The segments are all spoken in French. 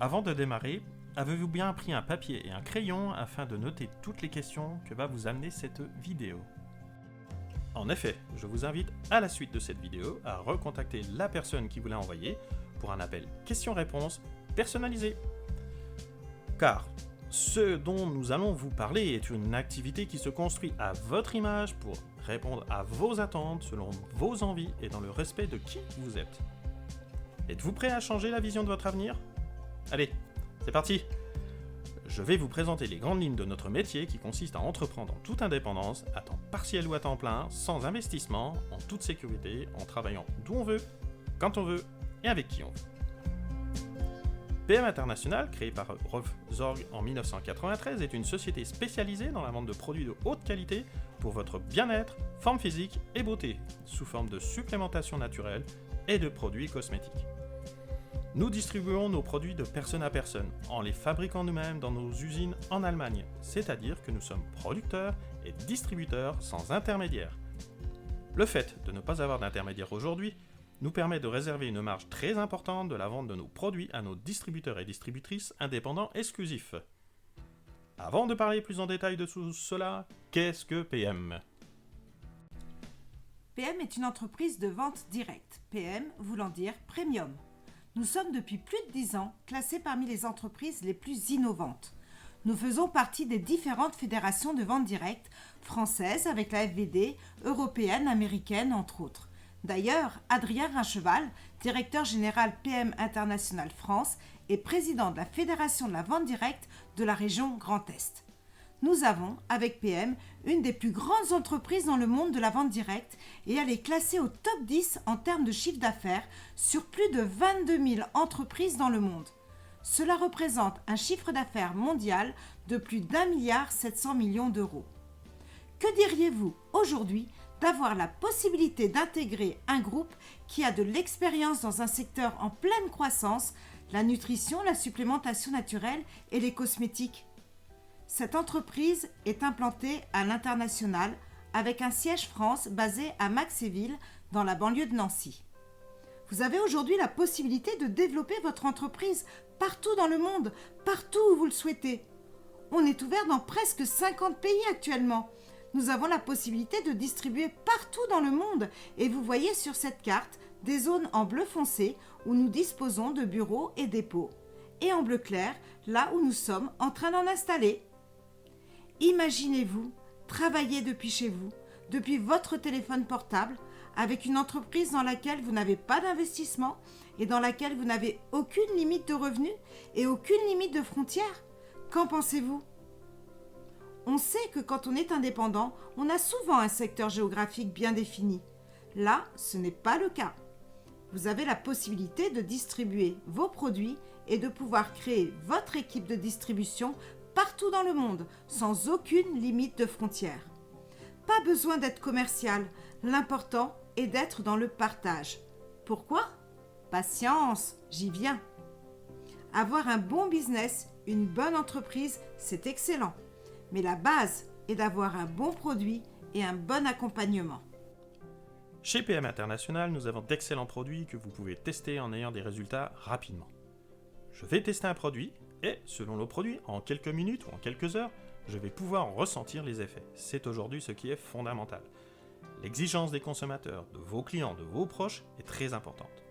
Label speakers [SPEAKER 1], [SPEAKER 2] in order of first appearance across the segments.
[SPEAKER 1] Avant de démarrer, avez-vous bien pris un papier et un crayon afin de noter toutes les questions que va vous amener cette vidéo? En effet, je vous invite à la suite de cette vidéo à recontacter la personne qui vous l'a envoyé pour un appel questions-réponses personnalisé. Car ce dont nous allons vous parler est une activité qui se construit à votre image pour répondre à vos attentes selon vos envies et dans le respect de qui vous êtes. Êtes-vous prêt à changer la vision de votre avenir? Allez, c'est parti! Je vais vous présenter les grandes lignes de notre métier qui consiste à entreprendre en toute indépendance, à temps partiel ou à temps plein, sans investissement, en toute sécurité, en travaillant d'où on veut, quand on veut et avec qui on veut. PM International, créée par Rolf Zorg en 1993, est une société spécialisée dans la vente de produits de haute qualité pour votre bien-être, forme physique et beauté, sous forme de supplémentation naturelle et de produits cosmétiques. Nous distribuons nos produits de personne à personne, en les fabriquant nous-mêmes dans nos usines en Allemagne, c'est-à-dire que nous sommes producteurs et distributeurs sans intermédiaire. Le fait de ne pas avoir d'intermédiaire aujourd'hui nous permet de réserver une marge très importante de la vente de nos produits à nos distributeurs et distributrices indépendants exclusifs. Avant de parler plus en détail de tout cela, qu'est-ce que PM ?
[SPEAKER 2] PM est une entreprise de vente directe, PM voulant dire Premium. Nous sommes depuis plus de 10 ans classés parmi les entreprises les plus innovantes. Nous faisons partie des différentes fédérations de vente directe françaises avec la FVD, européenne, américaine, entre autres. D'ailleurs, Adrien Rincheval, directeur général PM International France et président de la Fédération de la vente directe de la région Grand Est. Nous avons, avec PM, une des plus grandes entreprises dans le monde de la vente directe et elle est classée au top 10 en termes de chiffre d'affaires sur plus de 22 000 entreprises dans le monde. Cela représente un chiffre d'affaires mondial de plus d'1,7 milliard d'euros. Que diriez-vous aujourd'hui d'avoir la possibilité d'intégrer un groupe qui a de l'expérience dans un secteur en pleine croissance, la nutrition, la supplémentation naturelle et les cosmétiques ? Cette entreprise est implantée à l'international avec un siège France basé à Maxéville dans la banlieue de Nancy. Vous avez aujourd'hui la possibilité de développer votre entreprise partout dans le monde, partout où vous le souhaitez. On est ouvert dans presque 50 pays actuellement. Nous avons la possibilité de distribuer partout dans le monde et vous voyez sur cette carte des zones en bleu foncé où nous disposons de bureaux et dépôts et en bleu clair là où nous sommes en train d'en installer. Imaginez-vous travailler depuis chez vous, depuis votre téléphone portable, avec une entreprise dans laquelle vous n'avez pas d'investissement et dans laquelle vous n'avez aucune limite de revenus et aucune limite de frontières. Qu'en pensez-vous ? On sait que quand on est indépendant, on a souvent un secteur géographique bien défini. Là, ce n'est pas le cas. Vous avez la possibilité de distribuer vos produits et de pouvoir créer votre équipe de distribution partout dans le monde, sans aucune limite de frontières. Pas besoin d'être commercial, l'important est d'être dans le partage. Pourquoi ? Patience, j'y viens. Avoir un bon business, une bonne entreprise, c'est excellent. Mais la base est d'avoir un bon produit et un bon accompagnement.
[SPEAKER 1] Chez PM International, nous avons d'excellents produits que vous pouvez tester en ayant des résultats rapidement. Je vais tester un produit et, selon le produit, en quelques minutes ou en quelques heures, je vais pouvoir en ressentir les effets. C'est aujourd'hui ce qui est fondamental. L'exigence des consommateurs, de vos clients, de vos proches est très importante.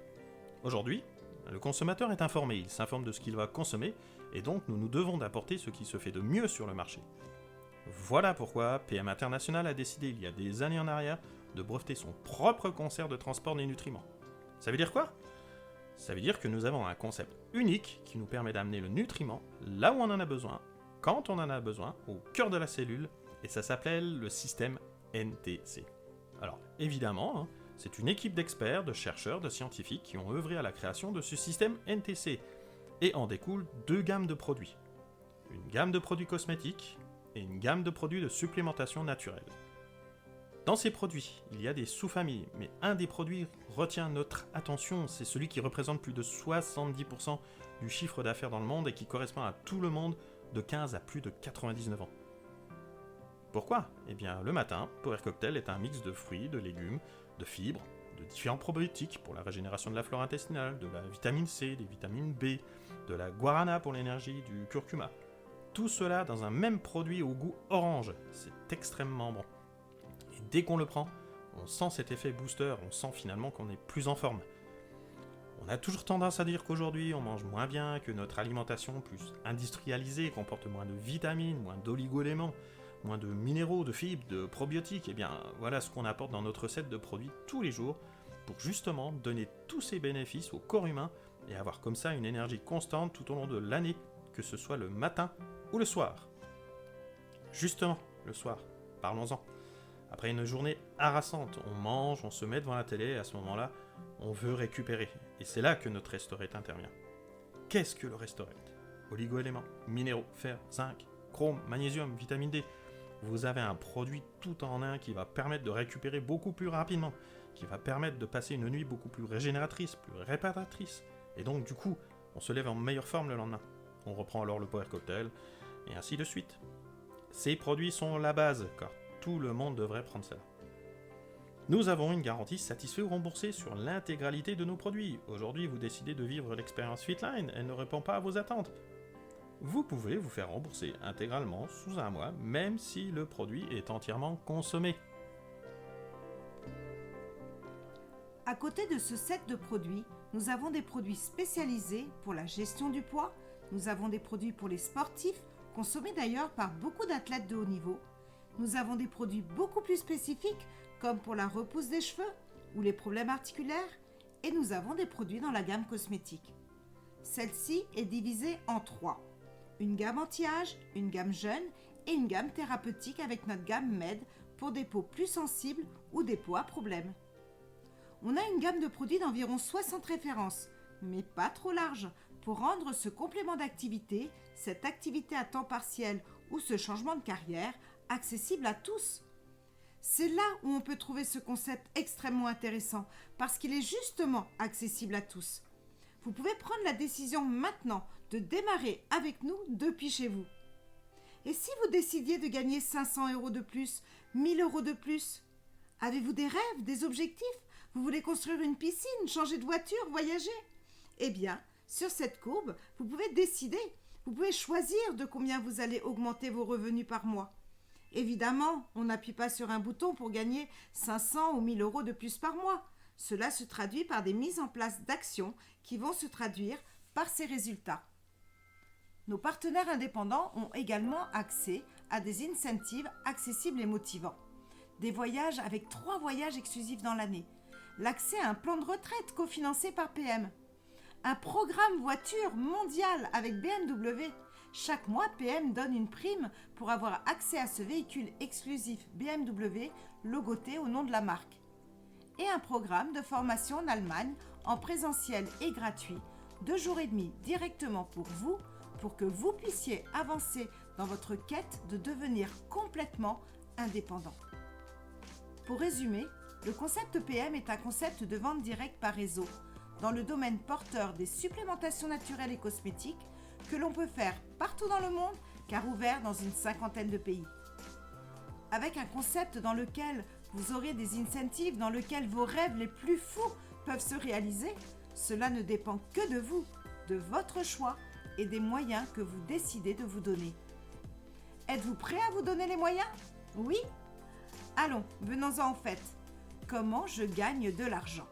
[SPEAKER 1] Aujourd'hui, le consommateur est informé, il s'informe de ce qu'il va consommer et donc nous nous devons d'apporter ce qui se fait de mieux sur le marché. Voilà pourquoi PM International a décidé il y a des années en arrière de breveter son propre concert de transport des nutriments. Ça veut dire quoi ? Ça veut dire que nous avons un concept unique qui nous permet d'amener le nutriment là où on en a besoin, quand on en a besoin, au cœur de la cellule, et ça s'appelle le système NTC. Alors évidemment, c'est une équipe d'experts, de chercheurs, de scientifiques qui ont œuvré à la création de ce système NTC, et en découlent deux gammes de produits. Une gamme de produits cosmétiques et une gamme de produits de supplémentation naturelle. Dans ces produits, il y a des sous-familles, mais un des produits retient notre attention, c'est celui qui représente plus de 70% du chiffre d'affaires dans le monde et qui correspond à tout le monde de 15 à plus de 99 ans. Pourquoi ? Eh bien, le matin, Power Cocktail est un mix de fruits, de légumes, de fibres, de différents probiotiques pour la régénération de la flore intestinale, de la vitamine C, des vitamines B, de la guarana pour l'énergie, du curcuma. Tout cela dans un même produit au goût orange. C'est extrêmement bon. Et dès qu'on le prend, on sent cet effet booster, on sent finalement qu'on est plus en forme. On a toujours tendance à dire qu'aujourd'hui on mange moins bien, que notre alimentation plus industrialisée comporte moins de vitamines, moins d'oligo-éléments, moins de minéraux, de fibres, de probiotiques. Et bien voilà ce qu'on apporte dans notre set de produits tous les jours pour justement donner tous ces bénéfices au corps humain et avoir comme ça une énergie constante tout au long de l'année, que ce soit le matin ou le soir. Justement, le soir, parlons-en. Après une journée harassante, on mange, on se met devant la télé et à ce moment-là, on veut récupérer. Et c'est là que notre Restorate intervient. Qu'est-ce que le Restorate ? Oligo-éléments, minéraux, fer, zinc, chrome, magnésium, vitamine D. Vous avez un produit tout en un qui va permettre de récupérer beaucoup plus rapidement, qui va permettre de passer une nuit beaucoup plus régénératrice, plus réparatrice. Et donc du coup, on se lève en meilleure forme le lendemain. On reprend alors le Power Cocktail, et ainsi de suite. Ces produits sont la base, car tout le monde devrait prendre ça. Nous avons une garantie satisfait ou remboursée sur l'intégralité de nos produits. Aujourd'hui, vous décidez de vivre l'expérience Fitline, elle ne répond pas à vos attentes. Vous pouvez vous faire rembourser intégralement sous un mois, même si le produit est entièrement consommé.
[SPEAKER 2] À côté de ce set de produits, nous avons des produits spécialisés pour la gestion du poids, nous avons des produits pour les sportifs, consommés d'ailleurs par beaucoup d'athlètes de haut niveau. Nous avons des produits beaucoup plus spécifiques, comme pour la repousse des cheveux ou les problèmes articulaires, et nous avons des produits dans la gamme cosmétique. Celle-ci est divisée en 3. Une gamme anti-âge, une gamme jeune et une gamme thérapeutique avec notre gamme Med pour des peaux plus sensibles ou des peaux à problème. On a une gamme de produits d'environ 60 références, mais pas trop large, pour rendre ce complément d'activité, cette activité à temps partiel ou ce changement de carrière accessible à tous. C'est là où on peut trouver ce concept extrêmement intéressant, parce qu'il est justement accessible à tous. Vous pouvez prendre la décision maintenant de démarrer avec nous depuis chez vous. Et si vous décidiez de gagner 500 € de plus, 1000 € de plus, avez-vous des rêves, des objectifs ? Vous voulez construire une piscine, changer de voiture, voyager ? Eh bien, sur cette courbe, vous pouvez décider, vous pouvez choisir de combien vous allez augmenter vos revenus par mois. Évidemment, on n'appuie pas sur un bouton pour gagner 500 ou 1000 € de plus par mois. Cela se traduit par des mises en place d'actions qui vont se traduire par ces résultats. Nos partenaires indépendants ont également accès à des incentives accessibles et motivants. Des voyages avec 3 voyages exclusifs dans l'année. L'accès à un plan de retraite cofinancé par PM. Un programme voiture mondial avec BMW. Chaque mois, PM donne une prime pour avoir accès à ce véhicule exclusif BMW logoté au nom de la marque. Et un programme de formation en Allemagne en présentiel et gratuit, 2 jours et demi directement pour vous, pour que vous puissiez avancer dans votre quête de devenir complètement indépendant. Pour résumer, le concept PM est un concept de vente directe par réseau, dans le domaine porteur des supplémentations naturelles et cosmétiques que l'on peut faire partout dans le monde car ouvert dans une 50aine de pays. Avec un concept dans lequel vous aurez des incentives, dans lequel vos rêves les plus fous peuvent se réaliser, cela ne dépend que de vous, de votre choix et des moyens que vous décidez de vous donner. Êtes-vous prêt à vous donner les moyens ? Oui ? Allons, venons-en en fait. Comment je gagne de l'argent ?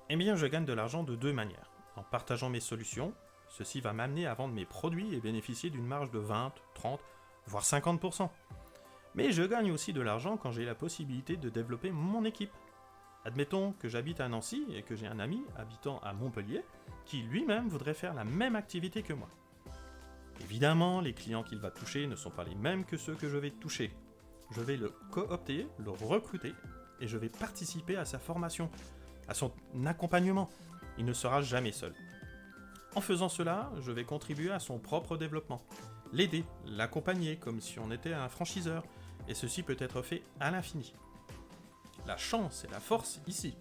[SPEAKER 1] Eh bien, je gagne de l'argent de 2 manières. En partageant mes solutions, ceci va m'amener à vendre mes produits et bénéficier d'une marge de 20, 30, voire 50%. Mais je gagne aussi de l'argent quand j'ai la possibilité de développer mon équipe. Admettons que j'habite à Nancy et que j'ai un ami habitant à Montpellier qui lui-même voudrait faire la même activité que moi. Évidemment, les clients qu'il va toucher ne sont pas les mêmes que ceux que je vais toucher. Je vais le coopter, le recruter et je vais participer à sa formation, à son accompagnement. Il ne sera jamais seul. En faisant cela, je vais contribuer à son propre développement, l'aider, l'accompagner comme si on était un franchiseur, et ceci peut être fait à l'infini. La chance et la force ici,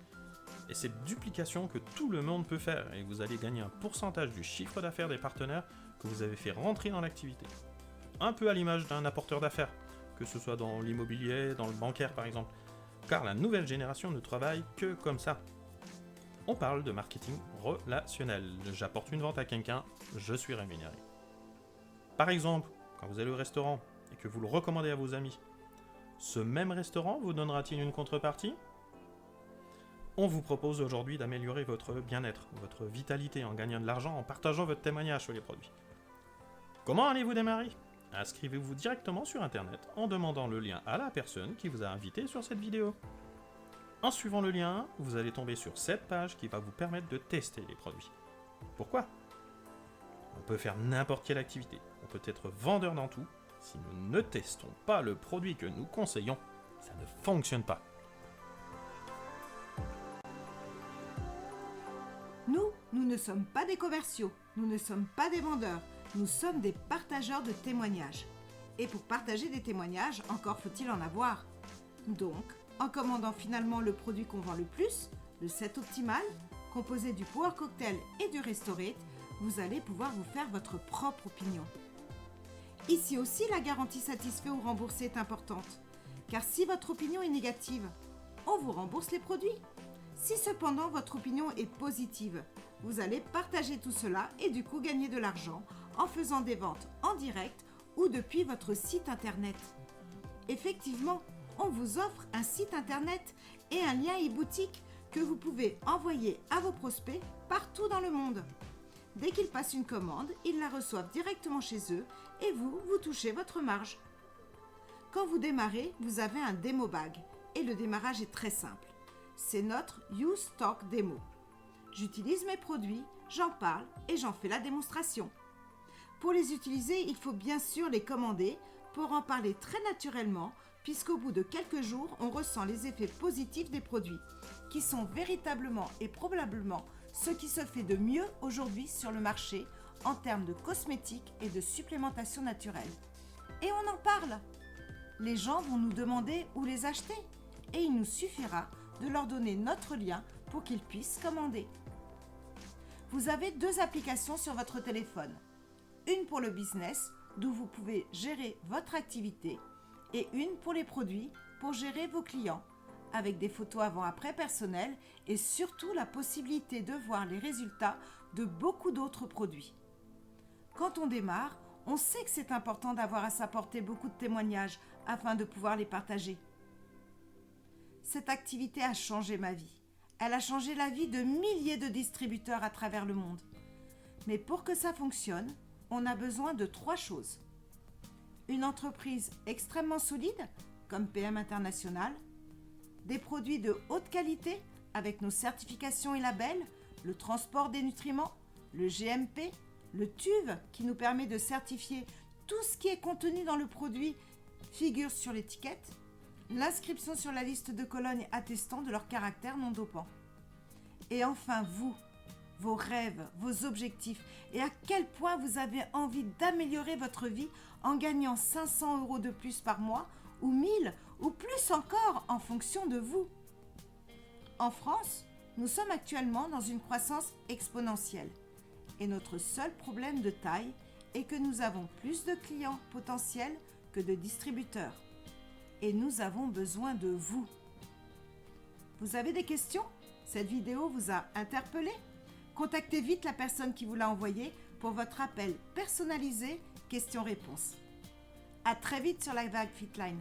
[SPEAKER 1] et cette duplication que tout le monde peut faire, et vous allez gagner un pourcentage du chiffre d'affaires des partenaires que vous avez fait rentrer dans l'activité. Un peu à l'image d'un apporteur d'affaires, que ce soit dans l'immobilier, dans le bancaire par exemple. car la nouvelle génération ne travaille que comme ça. On parle de marketing relationnel. J'apporte une vente à quelqu'un, je suis rémunéré. Par exemple, quand vous allez au restaurant et que vous le recommandez à vos amis, ce même restaurant vous donnera-t-il une contrepartie ? On vous propose aujourd'hui d'améliorer votre bien-être, votre vitalité en gagnant de l'argent en partageant votre témoignage sur les produits. Comment allez-vous démarrer ? Inscrivez-vous directement sur Internet en demandant le lien à la personne qui vous a invité sur cette vidéo. En suivant le lien, vous allez tomber sur cette page qui va vous permettre de tester les produits. Pourquoi ? On peut faire n'importe quelle activité, on peut être vendeur dans tout. Si nous ne testons pas le produit que nous conseillons, ça ne fonctionne pas.
[SPEAKER 2] Nous ne sommes pas des commerciaux, nous ne sommes pas des vendeurs, nous sommes des partageurs de témoignages. Et pour partager des témoignages, encore faut-il en avoir. Donc, en commandant finalement le produit qu'on vend le plus, le set optimal, composé du Power Cocktail et du Restorate, vous allez pouvoir vous faire votre propre opinion. Ici aussi, la garantie satisfait ou remboursée est importante, car si votre opinion est négative, on vous rembourse les produits. Si cependant votre opinion est positive, vous allez partager tout cela et du coup gagner de l'argent en faisant des ventes en direct ou depuis votre site internet. Effectivement, on vous offre un site internet et un lien e-boutique que vous pouvez envoyer à vos prospects partout dans le monde. Dès qu'ils passent une commande, ils la reçoivent directement chez eux et vous touchez votre marge. Quand vous démarrez, vous avez un démo bag et le démarrage est très simple. C'est notre Use Stock Demo. J'utilise mes produits, j'en parle et j'en fais la démonstration. Pour les utiliser, il faut bien sûr les commander pour en parler très naturellement, puisqu'au bout de quelques jours, on ressent les effets positifs des produits, qui sont véritablement et probablement ce qui se fait de mieux aujourd'hui sur le marché en termes de cosmétiques et de supplémentation naturelle. Et on en parle. Les gens vont nous demander où les acheter et il nous suffira de leur donner notre lien pour qu'ils puissent commander. Vous avez 2 applications sur votre téléphone. Une pour le business, d'où vous pouvez gérer votre activité, et une pour les produits, pour gérer vos clients, avec des photos avant-après personnelles et surtout la possibilité de voir les résultats de beaucoup d'autres produits. Quand on démarre, on sait que c'est important d'avoir à sa portée beaucoup de témoignages afin de pouvoir les partager. Cette activité a changé ma vie. Elle a changé la vie de milliers de distributeurs à travers le monde. Mais pour que ça fonctionne, on a besoin de 3 choses. Une entreprise extrêmement solide, comme PM International, des produits de haute qualité, avec nos certifications et labels, le transport des nutriments, le GMP, le TÜV, qui nous permet de certifier tout ce qui est contenu dans le produit figure sur l'étiquette, l'inscription sur la liste de colonnes attestant de leur caractère non dopant. Et enfin vous, vos rêves, vos objectifs et à quel point vous avez envie d'améliorer votre vie en gagnant 500 € de plus par mois ou 1000 ou plus encore en fonction de vous. En France, nous sommes actuellement dans une croissance exponentielle et notre seul problème de taille est que nous avons plus de clients potentiels que de distributeurs. Et nous avons besoin de vous. Vous avez des questions ? Cette vidéo vous a interpellé ? Contactez vite la personne qui vous l'a envoyée pour votre appel personnalisé questions-réponses. À très vite sur la Vague Fitline.